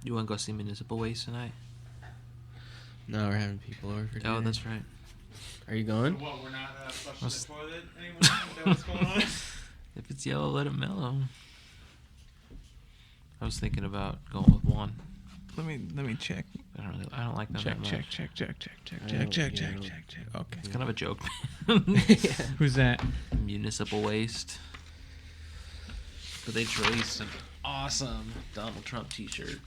You want to go see Municipal Waste tonight? No, we're having people over for dinner. Oh, that's right. Are you going? What, we're not flushing the toilet anymore? Is that what's going on? If it's yellow, let it mellow. I was thinking about going with one. Let me check. I don't like them that much. Check. Okay. It's kind of a joke. Who's that? Municipal Waste. But they released an awesome Donald Trump t-shirt.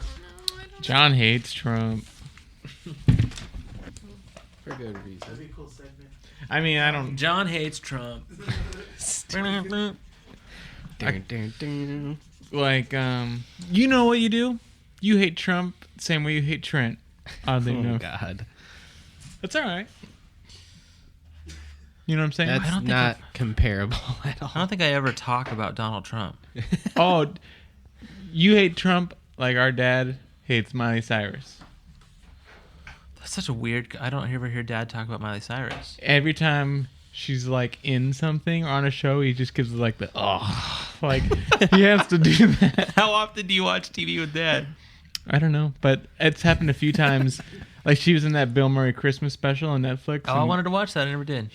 John hates Trump. For good reason. That'd be a cool segment. I mean, I don't. John hates Trump. Like, you know what you do? You hate Trump same way you hate Trent. Oddly enough. God. That's all right. You know what I'm saying? That's not comparable at all. I don't think I ever talk about Donald Trump. Oh, you hate Trump like our dad hates Miley Cyrus. That's such a weird... I don't ever hear Dad talk about Miley Cyrus. Every time she's like in something or on a show, he just gives like the like he has to do that. How often do you watch TV with Dad? I don't know, but it's happened a few times. Like she was in that Bill Murray Christmas special on Netflix. Oh, I wanted to watch that. I never did.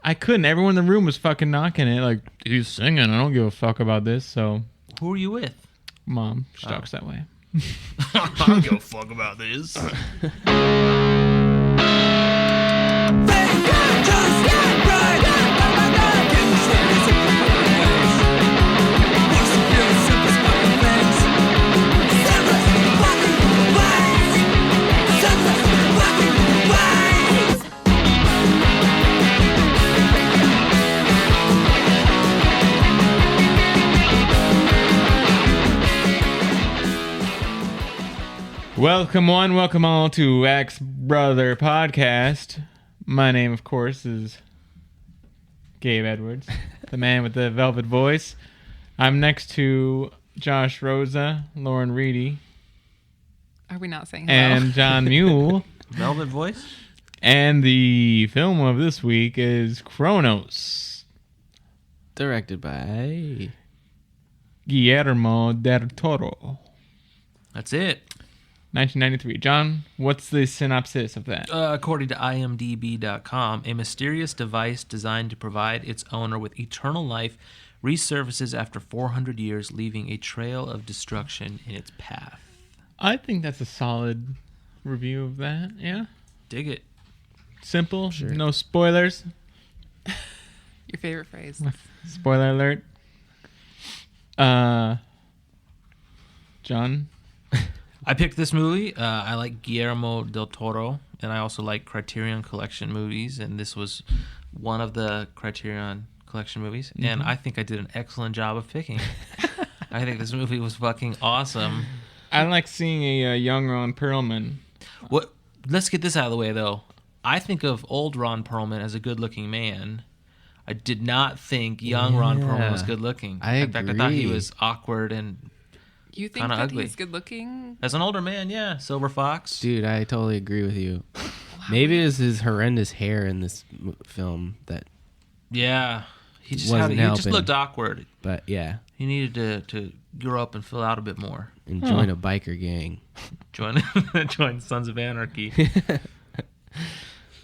I couldn't. Everyone in the room was fucking knocking it. Like, he's singing. I don't give a fuck about this. So, Who are you with? Mom, she talks that way. I don't give a fuck about this. Welcome one, welcome all to Axe Brother Podcast. My name, of course, is Gabe Edwards, the man with the velvet voice. I'm next to Josh Rosa, Lauren Reedy. Are we not saying hello? And John Mule. Velvet voice? And the film of this week is Cronos. Directed by Guillermo del Toro. That's it. 1993. John, what's the synopsis of that? According to IMDb.com, a mysterious device designed to provide its owner with eternal life resurfaces after 400 years, leaving a trail of destruction in its path. I think that's a solid review of that. Yeah. Dig it. Simple. Sure. No spoilers. Your favorite phrase. Spoiler alert. John? I picked this movie. I like Guillermo del Toro, and I also like Criterion Collection movies, and this was one of the Criterion Collection movies, and I think I did an excellent job of picking it. I think this movie was fucking awesome. I like seeing a young Ron Perlman. What? Let's get this out of the way, though. I think of old Ron Perlman as a good-looking man. I did not think young Ron Perlman was good-looking. In fact, I thought he was awkward and You think kinda that ugly. he's good looking? as an older man, yeah. Silver Fox. Dude, I totally agree with you. Maybe it was his horrendous hair in this film that, Yeah. He just Wasn't he just helping. looked awkward. but yeah, He needed to grow up and fill out a bit more. and join a biker gang. Join Sons of Anarchy.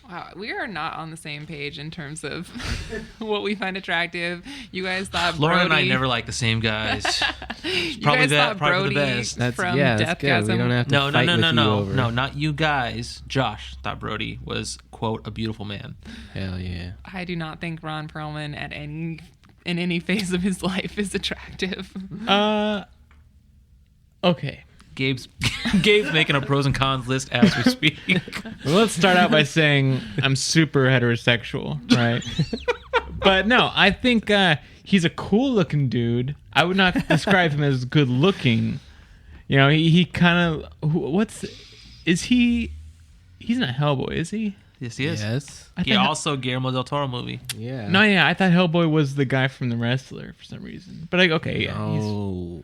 Wow, we are not on the same page in terms of what we find attractive. You guys thought Lauren and I Brody- never liked the same guys. You probably guys that- thought probably the Brody best. That's from that's good. We Deathgasm. don't have to No, fight with you over. no, not you guys. Josh thought Brody was, quote, a beautiful man. Hell yeah. I do not think Ron Perlman in any phase of his life is attractive. Okay. Gabe's making a pros and cons list as we speak. Well, let's start out by saying I'm super heterosexual, right? But no, I think he's a cool-looking dude. I would not describe him as good-looking. You know, he kind of... Is he... He's not Hellboy, is he? Yes, he is. Yes. I He thought- also Guillermo del Toro movie. Yeah. No, yeah, I thought Hellboy was the guy from The Wrestler for some reason. But like, okay, yeah. Oh.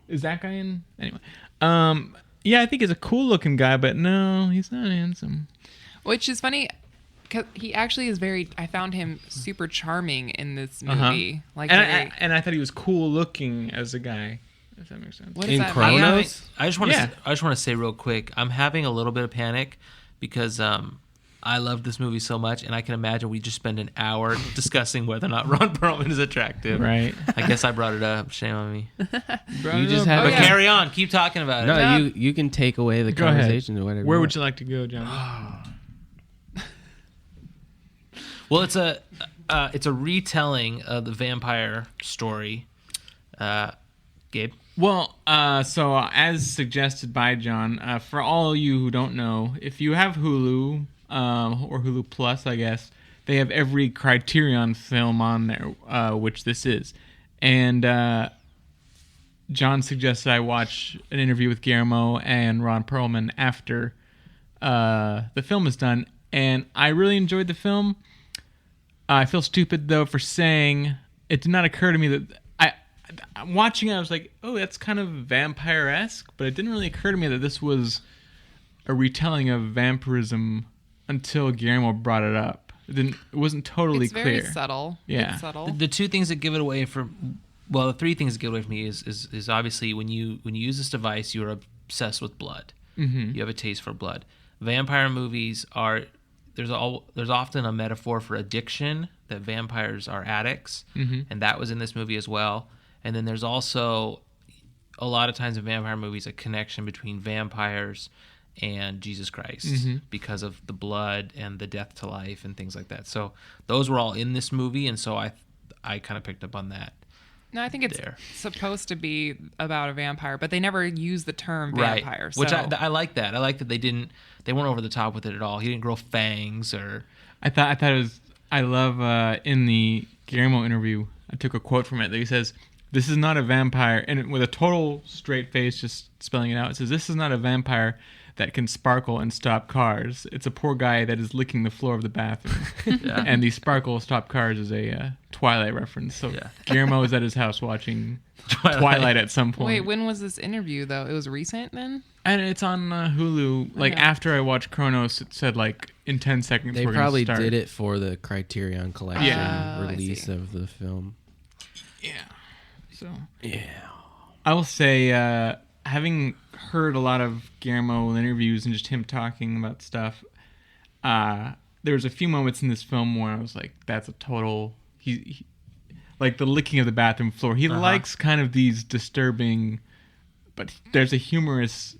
Is that guy in? Anyway. Yeah, I think he's a cool-looking guy, but no, he's not handsome. Which is funny, because he actually is very... I found him super charming in this movie. And I thought he was cool-looking as a guy. if that makes sense. What does In that I'm mean? having- Cronos? I just want to. Yeah. I just want to say real quick. I'm having a little bit of panic because I love this movie so much, and I can imagine we just spend an hour discussing whether or not Ron Perlman is attractive. Right. I guess I brought it up. Shame on me. You just have Oh, But yeah. carry on. Keep talking about it. No, No. you can take away the Go ahead. conversation or whatever. Where you would want. you like to go, John? Well, it's a retelling of the vampire story. Gabe. Well, so as suggested by John, for all you who don't know, if you have Hulu or Hulu Plus, I guess, they have every Criterion film on there, which this is. And John suggested I watch an interview with Guillermo and Ron Perlman after the film is done. And I really enjoyed the film. I feel stupid, though, for saying it did not occur to me that I'm watching it, I was like, oh, that's kind of vampire-esque, but it didn't really occur to me that this was a retelling of vampirism until Guillermo brought it up. It wasn't totally It's clear. very subtle. Yeah. It's subtle. The two things that give it away the three things that give it away for me is obviously when you use this device, you're obsessed with blood. Mm-hmm. You have a taste for blood. Vampire movies there's often a metaphor for addiction, that vampires are addicts, and that was in this movie as well. And then there's also a lot of times in vampire movies a connection between vampires and Jesus Christ because of the blood and the death to life and things like that. So those were all in this movie, and so I kind of picked up on that. No, I think it's there. supposed to be about a vampire, but they never use the term Right. vampire. Which so- I like that. I like that they weren't over the top with it at all. He didn't grow fangs or I thought it was. I love in the Guillermo interview. I took a quote from it that he says, "This is not a vampire," and with a total straight face, just spelling it out. It says, "This is not a vampire that can sparkle and stop cars. It's a poor guy that is licking the floor of the bathroom." Yeah. And the sparkle stop cars is a Twilight reference. So Yeah. Guillermo is at his house watching Twilight at some point. Wait, when was this interview though? It was recent then? And it's on Hulu. Like Okay. after I watched Cronos, it said like in 10 seconds They we're probably gonna start. did it for the Criterion Collection Yeah. Oh, I release see. of the film. Yeah. So Yeah. I will say, having heard a lot of Guillermo interviews and just him talking about stuff, there was a few moments in this film where I was like, "That's a total." He like the licking of the bathroom floor. He likes kind of these disturbing, but there's a humorous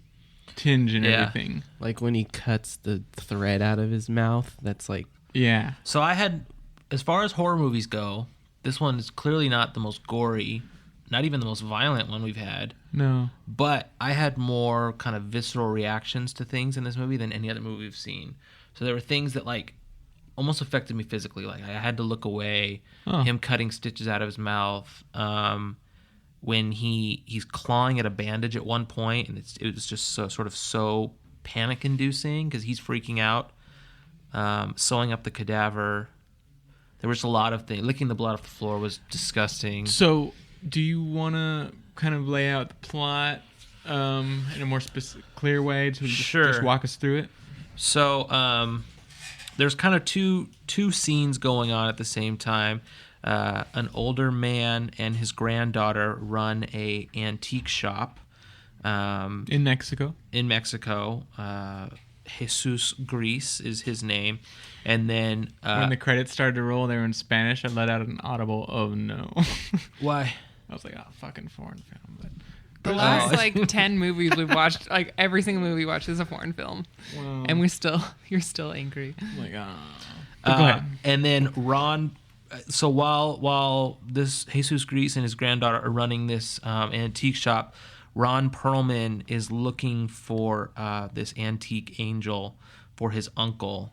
tinge in Yeah. everything. Like when he cuts the thread out of his mouth. That's like, Yeah. So I had, as far as horror movies go, this one is clearly not the most gory, not even the most violent one we've had. No. But I had more kind of visceral reactions to things in this movie than any other movie we've seen. So there were things that like almost affected me physically. Like I had to look away. Oh. Him cutting stitches out of his mouth. When he's clawing at a bandage at one point, and it was just so panic-inducing because he's freaking out. Sewing up the cadaver. There was a lot of things. Licking the blood off the floor was disgusting. So, do you want to kind of lay out the plot in a more clear way to Sure. just walk us through it? So there's kind of two scenes going on at the same time. An older man and his granddaughter run a antique shop In Mexico. in Mexico. Jesus Grease is his name. And then When the credits started to roll, they were in Spanish. I let out an audible, "Oh no!" why? I was like, "Oh, fucking foreign film." But The last like 10 movies we've watched, like every single movie we watched is a foreign film, well, and you're still angry. I'm like, oh. But go ahead. And then Ron. So while this Jesus Grease and his granddaughter are running this antique shop, Ron Perlman is looking for this antique angel for his uncle,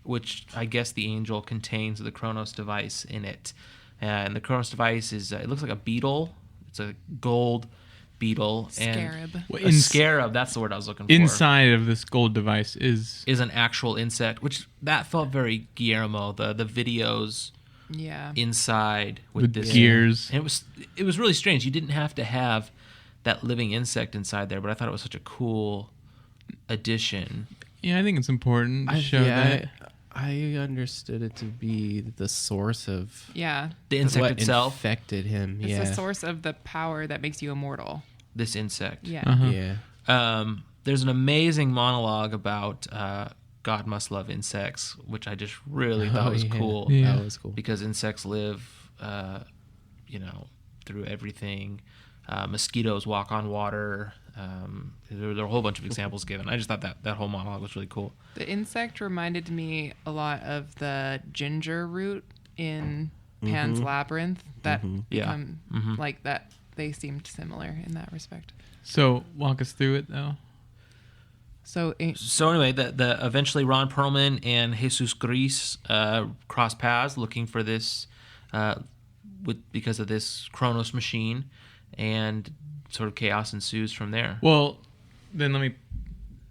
which I guess the angel contains the Cronos device in it. And the Cronos device is, it looks like a beetle. It's a gold beetle. Scarab. Well, And a scarab, that's the word I was looking for. Inside of this gold device is Is an actual insect, which that felt very Guillermo. The videos Yeah. inside with the this gears. And it was really strange. You didn't have to have that living insect inside there, but I thought it was such a cool addition. Yeah, I think it's important to show that. I understood it to be the source of Yeah. The insect what itself. infected him. It's yeah. the source of the power that makes you immortal. This insect. Yeah. Uh-huh. Yeah. There's an amazing monologue about God must love insects, which I just really thought was cool. Yeah. That was cool. Because insects live, through everything. Mosquitoes walk on water. There were a whole bunch of examples given. I just thought that whole monologue was really cool. The insect reminded me a lot of the ginger root in Pan's Labyrinth. That Yeah. like that. They seemed similar in that respect. So walk us through it though. So So anyway, the eventually Ron Perlman and Jesus Gris cross paths looking for this, because of this Cronos machine, and sort of chaos ensues from there. Well, then let me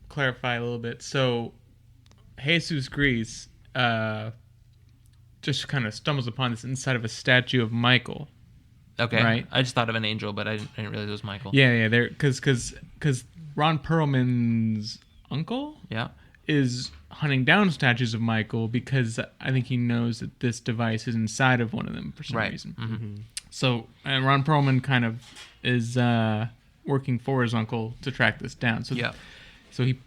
clarify a little bit. So Jesus Gris just kind of stumbles upon this inside of a statue of Michael. Okay, Right. I just thought of an angel, but I didn't realize it was Michael. Yeah, there because Ron Perlman's uncle Yeah. is hunting down statues of Michael because I think he knows that this device is inside of one of them for some Right. reason. Mm-hmm. So, and Ron Perlman kind of is working for his uncle to track this down. So, Yeah. so he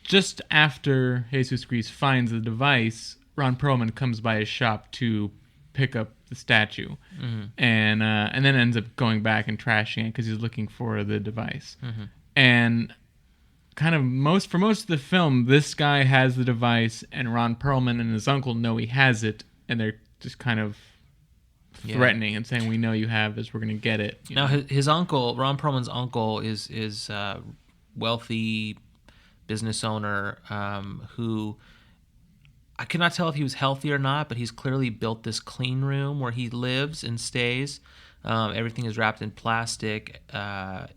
just after Jesus Gris finds the device, Ron Perlman comes by his shop to pick up the statue, and then ends up going back and trashing it because he's looking for the device. And kind of most of the film, this guy has the device, and Ron Perlman and his uncle know he has it, and they're just kind of threatening and saying, "We know you have this. We're going to get it." You Now know? his uncle, Ron Perlman's uncle, is wealthy business owner who I could not tell if he was healthy or not, but he's clearly built this clean room where he lives and stays. Everything is wrapped in plastic.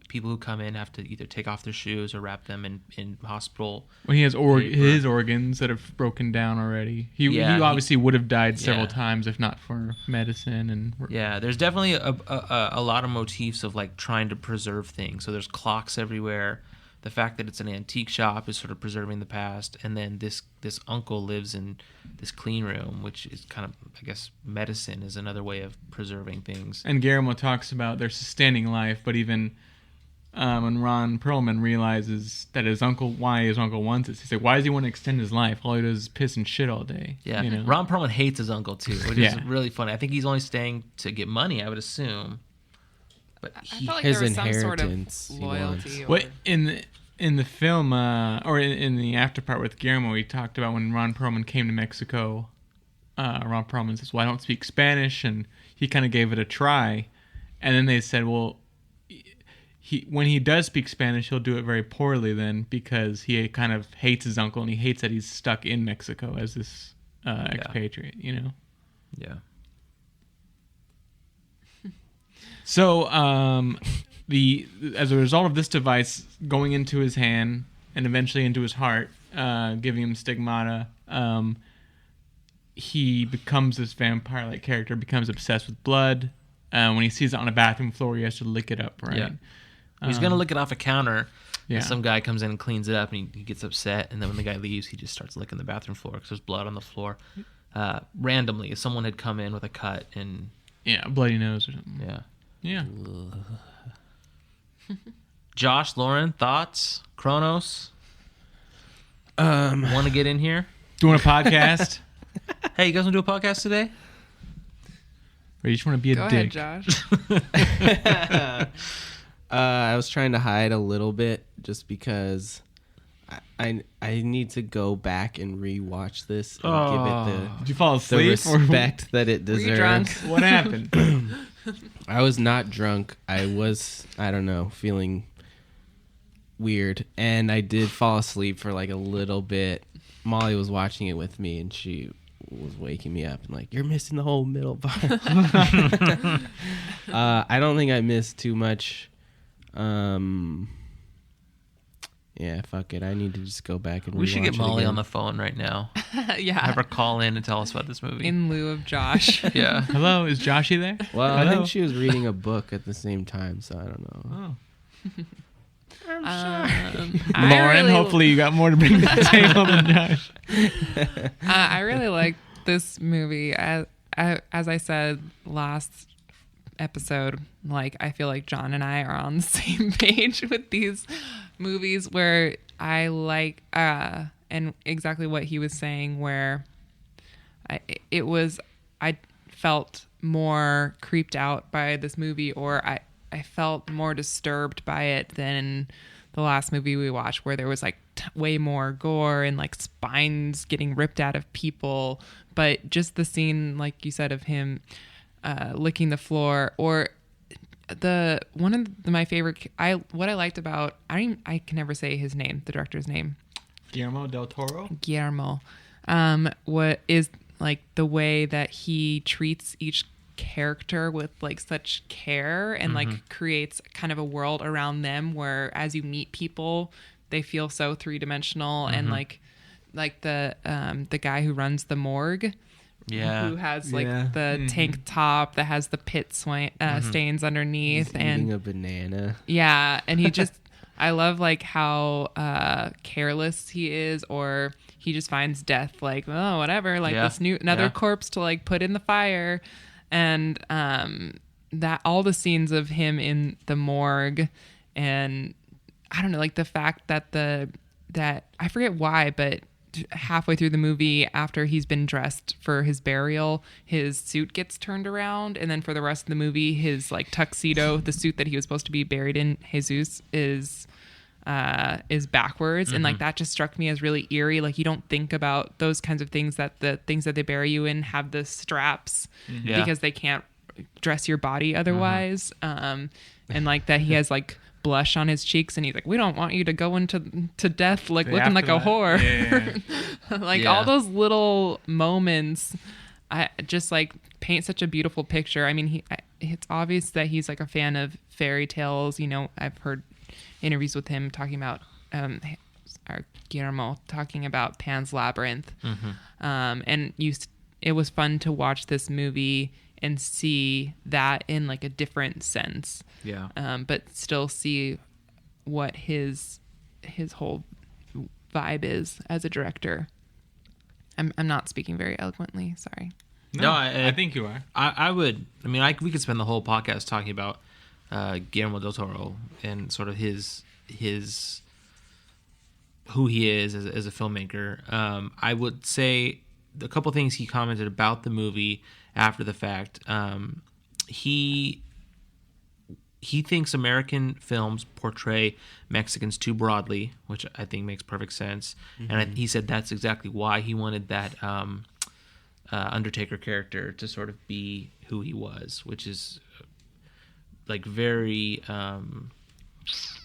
People who come in have to either take off their shoes or wrap them in hospital. When he has paper. his organs that have broken down already, he obviously would have died several times if not for medicine and. Yeah, there's definitely a lot of motifs of like trying to preserve things. So there's clocks everywhere. The fact that it's an antique shop is sort of preserving the past, and then this uncle lives in this clean room, which is kind of, I guess, medicine is another way of preserving things. And Guillermo talks about their sustaining life, but even when Ron Perlman realizes that why his uncle wants it, he's like, why does he want to extend his life? All he does is piss and shit all day. Yeah, you know? Ron Perlman hates his uncle too, which Yeah. is really funny. I think he's only staying to get money, I would assume. But I he, felt like his there was some sort of inheritance he loyalty. What in the film or in the after part with Guillermo, he talked about when Ron Perlman came to Mexico. Ron Perlman says, "Well, I don't speak Spanish," and he kind of gave it a try. And then they said, "Well, when he does speak Spanish, he'll do it very poorly then because he kind of hates his uncle and he hates that he's stuck in Mexico as this expatriate, you know." yeah. So, as a result of this device going into his hand and eventually into his heart, giving him stigmata, he becomes this vampire-like character, becomes obsessed with blood. When he sees it on a bathroom floor, he has to lick it up, right? Yeah. He's going to lick it off a counter. Yeah. And some guy comes in and cleans it up, and he gets upset. And then when the guy leaves, he just starts licking the bathroom floor because there's blood on the floor. Randomly, if someone had come in with a cut and... Yeah, a bloody nose or something. Yeah. Yeah. Josh, Lauren, thoughts? Cronos? Want to get in here? Doing a podcast? Hey, you guys want to do a podcast today? Or you just want to be a Go dick? ahead, Josh. I was trying to hide a little bit just because I need to go back and rewatch this and give it Did you fall the asleep? respect that it Were you drunk? deserves. What happened? I was not drunk. I was, I don't know, feeling weird. And I did fall asleep for like a little bit. Molly was watching it with me and she was waking me up and like, you're missing the whole middle part. I don't think I missed too much. Yeah, fuck it. I need to just go back and We should get rewatch it Molly again. on the phone right now. Yeah. Have her call in and tell us about this movie. In lieu of Josh. Yeah. Hello, is Joshy there? Well, I Hello? think she was reading a book at the same time, so I don't know. Oh. Lauren, hopefully you got more to bring to the table than Josh. I really like this movie. As I said last episode, like I feel like John and I are on the same page with these movies where I like and exactly what he was saying where I felt more creeped out by this movie, or I felt more disturbed by it than the last movie we watched where there was like way more gore and like spines getting ripped out of people. But just the scene, like you said, of him licking the floor, or one of my favorite, what I liked about, I can never say his name, the director's name. Guillermo del Toro. Guillermo. What is like the way that he treats each character with like such care and like creates kind of a world around them where as you meet people they feel so three-dimensional and like the guy who runs the morgue who has like the tank top that has the pit stains underneath. He's and eating a banana. Yeah, and he just I love like how careless he is, or he just finds death like, oh, whatever, like this another corpse to like put in the fire. And that all the scenes of him in the morgue, and I don't know, like the fact that that I forget why, but halfway through the movie, after he's been dressed for his burial, his suit gets turned around, and then for the rest of the movie, his like tuxedo, the suit that he was supposed to be buried in, Jesus, is backwards. And like that just struck me as really eerie. Like you don't think about those kinds of things, that the things that they bury you in have the straps because they can't dress your body otherwise. And like that he has like blush on his cheeks, and he's like, we don't want you to go into death like looking like a whore. Like all those little moments I just like paint such a beautiful picture. I mean, it's obvious that he's like a fan of fairy tales. You know, I've heard interviews with him talking about Guillermo talking about Pan's Labyrinth. And it was fun to watch this movie and see that in like a different sense. But still see what his whole vibe is as a director. I'm not speaking very eloquently, sorry. No, I think you are. I would. I mean, we could spend the whole podcast talking about Guillermo del Toro and sort of his who he is as a filmmaker. I would say a couple things he commented about the movie after the fact. He thinks American films portray Mexicans too broadly, which I think makes perfect sense. And he said that's exactly why he wanted that Undertaker character to sort of be who he was, which is like very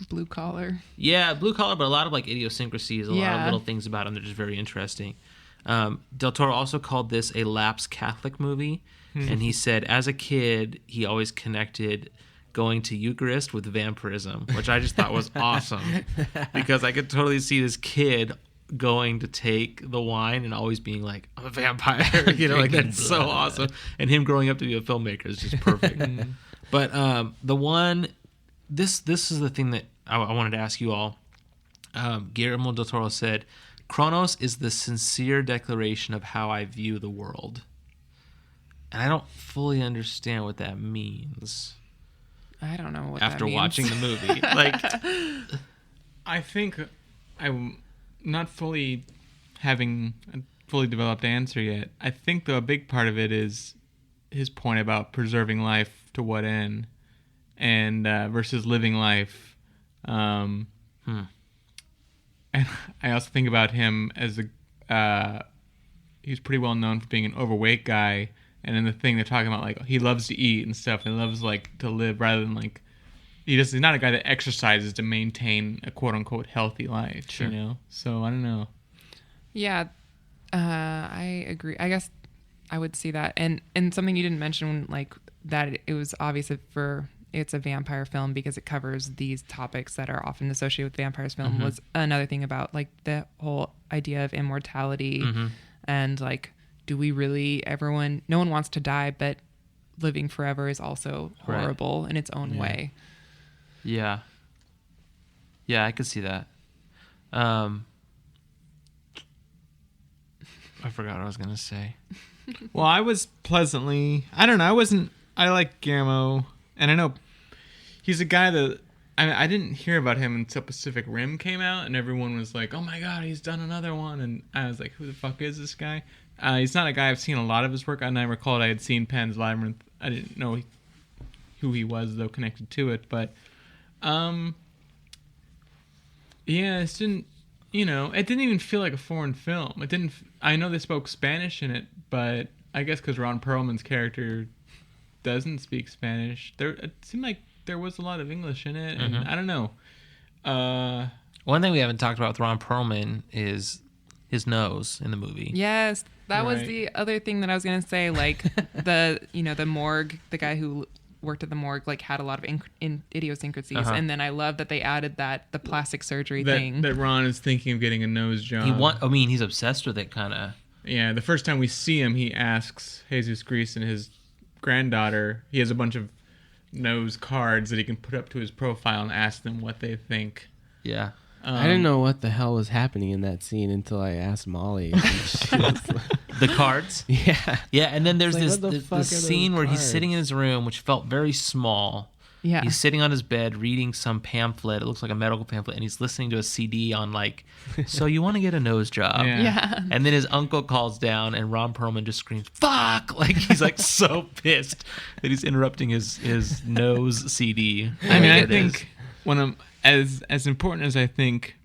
blue collar. Yeah, blue collar, but a lot of like idiosyncrasies, a lot of little things about him that are just very interesting. Del Toro also called this a lapsed Catholic movie, and he said as a kid he always connected going to Eucharist with vampirism, which I just thought was awesome, because I could totally see this kid going to take the wine and always being like, I'm a vampire, you know, like that's so awesome. And him growing up to be a filmmaker is just perfect. But this is the thing that I wanted to ask you all. Guillermo del Toro said, Cronos is the sincere declaration of how I view the world. And I don't fully understand what that means. I don't know what after that means. Watching the movie. Like, I think I'm not fully having a fully developed answer yet. I think though a big part of it is his point about preserving life to what end, and versus living life. And I also think about him as he's pretty well known for being an overweight guy. And then the thing they're talking about, like, he loves to eat and stuff, and loves, like, to live rather than, like, he's not a guy that exercises to maintain a quote-unquote healthy life, you know? So, I don't know. Yeah, I agree. I guess I would see that. And something you didn't mention, like, that it was obvious it's a vampire film because it covers these topics that are often associated with vampires film, was another thing about, like, the whole idea of immortality and, like, do we really, no one wants to die, but living forever is also horrible in its own way. Yeah. Yeah, I could see that. I forgot what I was gonna say. Well, I was pleasantly. I don't know. I like Guillermo, and I know he's a guy that I didn't hear about him until Pacific Rim came out, and everyone was like, "Oh my god, he's done another one!" And I was like, "Who the fuck is this guy?" He's not a guy I've seen a lot of his work, and I recalled I had seen Pan's Labyrinth. I didn't know who he was though connected to it, but yeah, it didn't. It didn't even feel like a foreign film. It didn't. I know they spoke Spanish in it, but I guess because Ron Perlman's character doesn't speak Spanish, it seemed like there was a lot of English in it, and I don't know. One thing we haven't talked about with Ron Perlman is his nose in the movie. Yes, that was the other thing that I was gonna say. Like the morgue, the guy who worked at the morgue like had a lot of idiosyncrasies, and then I love that they added the plastic surgery thing. That Ron is thinking of getting a nose job. He's obsessed with it, kind of. Yeah, the first time we see him, he asks Jesus Grease and his granddaughter. He has a bunch of nose cards that he can put up to his profile and ask them what they think. Yeah. I didn't know what the hell was happening in that scene until I asked Molly. The cards? Yeah. Yeah, and then there's like, this scene where he's sitting in his room, which felt very small. Yeah. He's sitting on his bed reading some pamphlet. It looks like a medical pamphlet, and he's listening to a CD on like, so you want to get a nose job? Yeah. And then his uncle calls down, and Ron Perlman just screams, "Fuck!" Like he's like so pissed that he's interrupting his nose CD. I mean, I think when I'm as important as I think